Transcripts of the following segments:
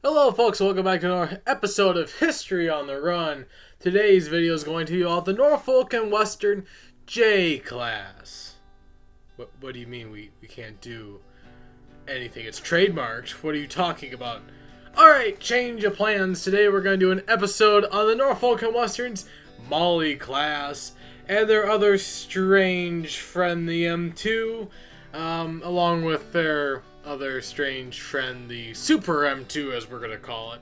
Hello folks, welcome back to another episode of History on the Run. Today's video is going to be about the Norfolk and Western J-Class. What do you mean we can't do anything? It's trademarked. What are you talking about? Alright, change of plans. Today we're going to do an episode on the Norfolk and Western's Mollie class and their other strange friend, the M2, along with their other strange friend, the Super M2, as we're gonna call it.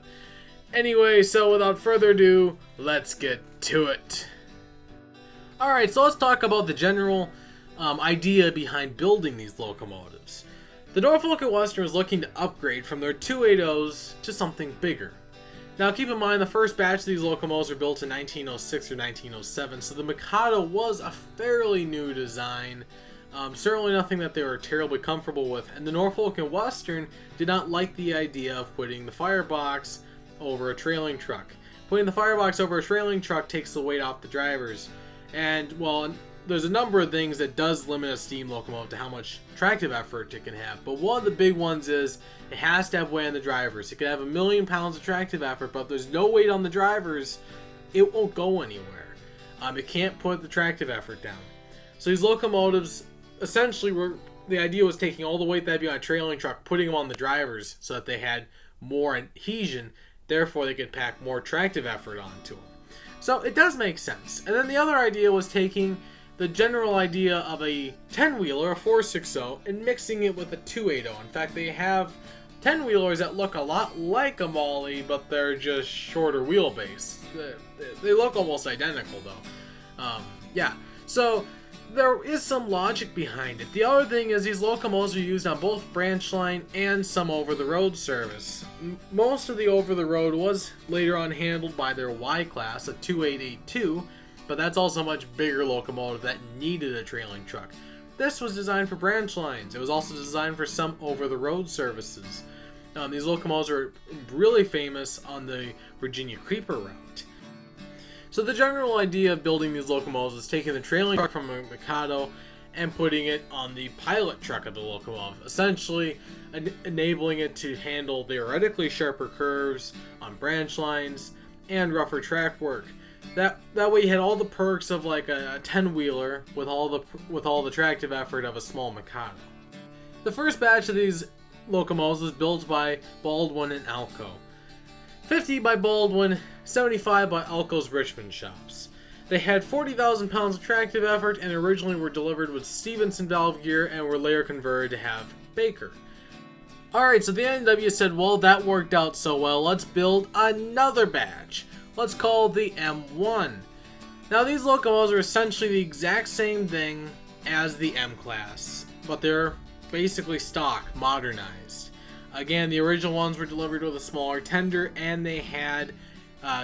Anyway, so without further ado, let's get to it. Alright, so let's talk about the general idea behind building these locomotives. The Norfolk and Western was looking to upgrade from their 280s to something bigger. Now keep in mind, the first batch of these locomotives were built in 1906 or 1907, so the Mikado was a fairly new design. Certainly nothing that they were terribly comfortable with, and the Norfolk and Western did not like the idea of putting the firebox over a trailing truck. Putting the firebox over a trailing truck takes the weight off the drivers, and well, there's a number of things that does limit a steam locomotive to how much tractive effort it can have, but one of the big ones is it has to have weight on the drivers. It can have 1,000,000 pounds of tractive effort, but if there's no weight on the drivers, it won't go anywhere. It can't put the tractive effort down. So these locomotives essentially the idea was taking all the weight that'd be on a trailing truck, putting them on the drivers so that they had more adhesion, therefore they could pack more tractive effort onto them. So it does make sense. And then the other idea was taking the general idea of a 10-wheeler, a 460, and mixing it with a 280. In fact, they have 10-wheelers that look a lot like a Mollie, but they're just shorter wheelbase. They look almost identical though. Yeah, so there is some logic behind it. The other thing is these locomotives are used on both branch line and some over-the-road service. Most of the over-the-road was later on handled by their Y-Class, a 2882, but that's also a much bigger locomotive that needed a trailing truck. This was designed for branch lines. It was also designed for some over-the-road services. These locomotives are really famous on the Virginia Creeper route. So the general idea of building these locomotives is taking the trailing truck from a Mikado and putting it on the pilot truck of the locomotive, essentially enabling it to handle theoretically sharper curves on branch lines and rougher track work. That way you had all the perks of like a 10-wheeler with all the tractive effort of a small Mikado. The first batch of these locomotives was built by Baldwin and Alco. 50 by Baldwin, 75 by Alco's Richmond shops. They had 40,000 pounds of tractive effort and originally were delivered with Stevenson valve gear and were later converted to have Baker. Alright, so the N&W said, well, that worked out so well, let's build another batch. Let's call the M1. Now these locomotives are essentially the exact same thing as the M-Class, but they're basically stock, modernized. Again, the original ones were delivered with a smaller tender and they had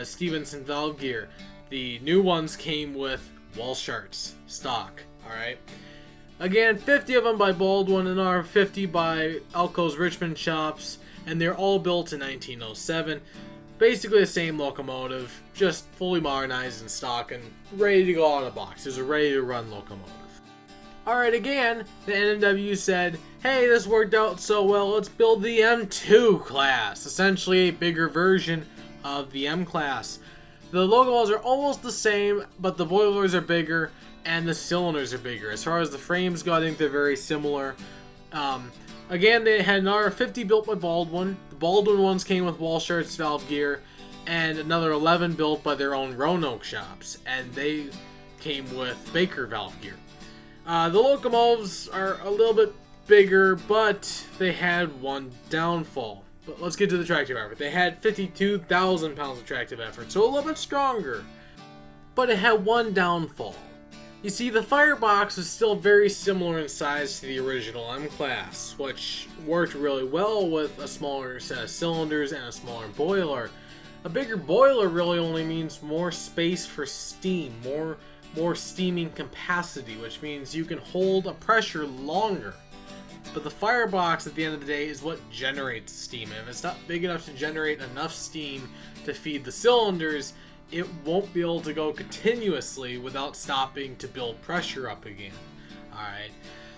Stevenson valve gear. The new ones came with wall charts, stock, alright? Again, 50 of them by Baldwin and another 50 by Alco's Richmond shops, and they're all built in 1907. Basically the same locomotive, just fully modernized in stock and ready to go out of the box. It's a ready to run locomotive. Alright, again, the N&W said, hey, this worked out so well, let's build the M2 class. Essentially a bigger version of the M class. The locomotives are almost the same, but the boilers are bigger and the cylinders are bigger. As far as the frames go, I think they're very similar. Again, they had another 50 built by Baldwin. The Baldwin ones came with Walshart's valve gear, and another 11 built by their own Roanoke shops, and they came with Baker valve gear. The locomotives are a little bit bigger, but they had one downfall. But let's get to the tractive effort. They had 52,000 pounds of tractive effort, so a little bit stronger. But it had one downfall. You see, the firebox was still very similar in size to the original M-Class, which worked really well with a smaller set of cylinders and a smaller boiler. A bigger boiler really only means more space for steam, more steaming capacity, which means you can hold a pressure longer. But the firebox at the end of the day is what generates steam. And if it's not big enough to generate enough steam to feed the cylinders, it won't be able to go continuously without stopping to build pressure up again. Alright,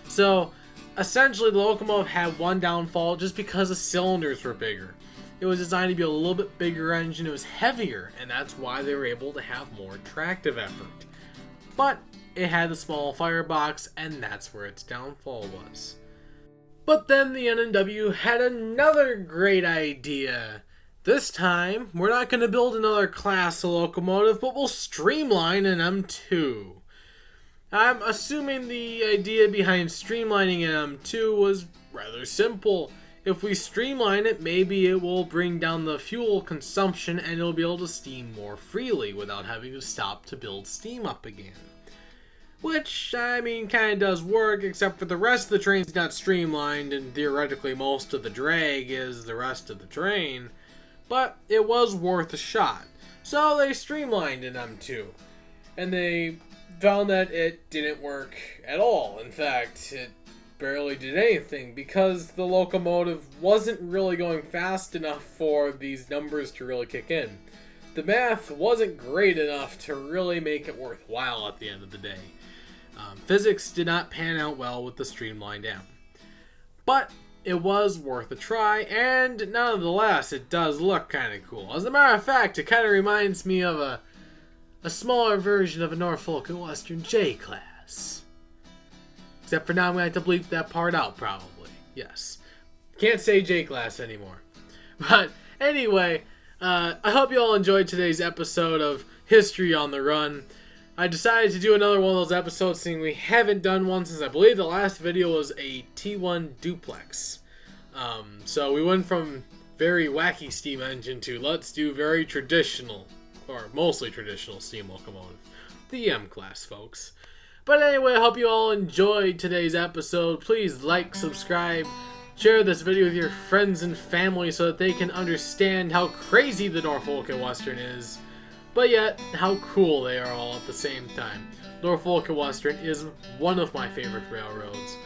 so essentially the locomotive had one downfall just because the cylinders were bigger. It was designed to be a little bit bigger engine, it was heavier, and that's why they were able to have more tractive effort. But it had a small firebox, and that's where its downfall was. But then the N&W had another great idea. This time, we're not going to build another class of locomotive, but we'll streamline an M2. I'm assuming the idea behind streamlining an M2 was rather simple. If we streamline it, maybe it will bring down the fuel consumption and it'll be able to steam more freely without having to stop to build steam up again. Which, I mean, kind of does work, except for the rest of the train's not streamlined, and theoretically most of the drag is the rest of the train. But it was worth a shot. So they streamlined an M2. And they found that it didn't work at all. In fact, it barely did anything because the locomotive wasn't really going fast enough for these numbers to really kick in. The math wasn't great enough to really make it worthwhile at the end of the day. Physics did not pan out well with the streamlined M. But it was worth a try, and nonetheless, it does look kind of cool. As a matter of fact, it kind of reminds me of a smaller version of a Northfolk and Western J-Class. Except for now I'm going to have to bleep that part out, probably. Yes. Can't say J-Class anymore. But anyway, I hope you all enjoyed today's episode of History on the Run. I decided to do another one of those episodes seeing we haven't done one since I believe the last video was a T1 duplex. So we went from very wacky steam engine to let's do very traditional, or mostly traditional steam locomotive. The M-Class, folks. But anyway, I hope you all enjoyed today's episode. Please like, subscribe, share this video with your friends and family so that they can understand how crazy the Norfolk and Western is. But yet, how cool they are all at the same time. Norfolk and Western is one of my favorite railroads.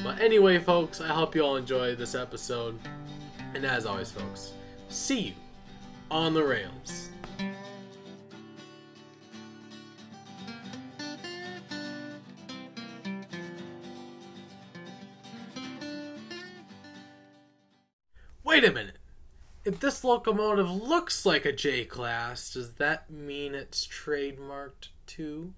But anyway, folks, I hope you all enjoyed this episode. And as always, folks, see you on the rails. Wait a minute. If this locomotive looks like a J-Class, does that mean it's trademarked too?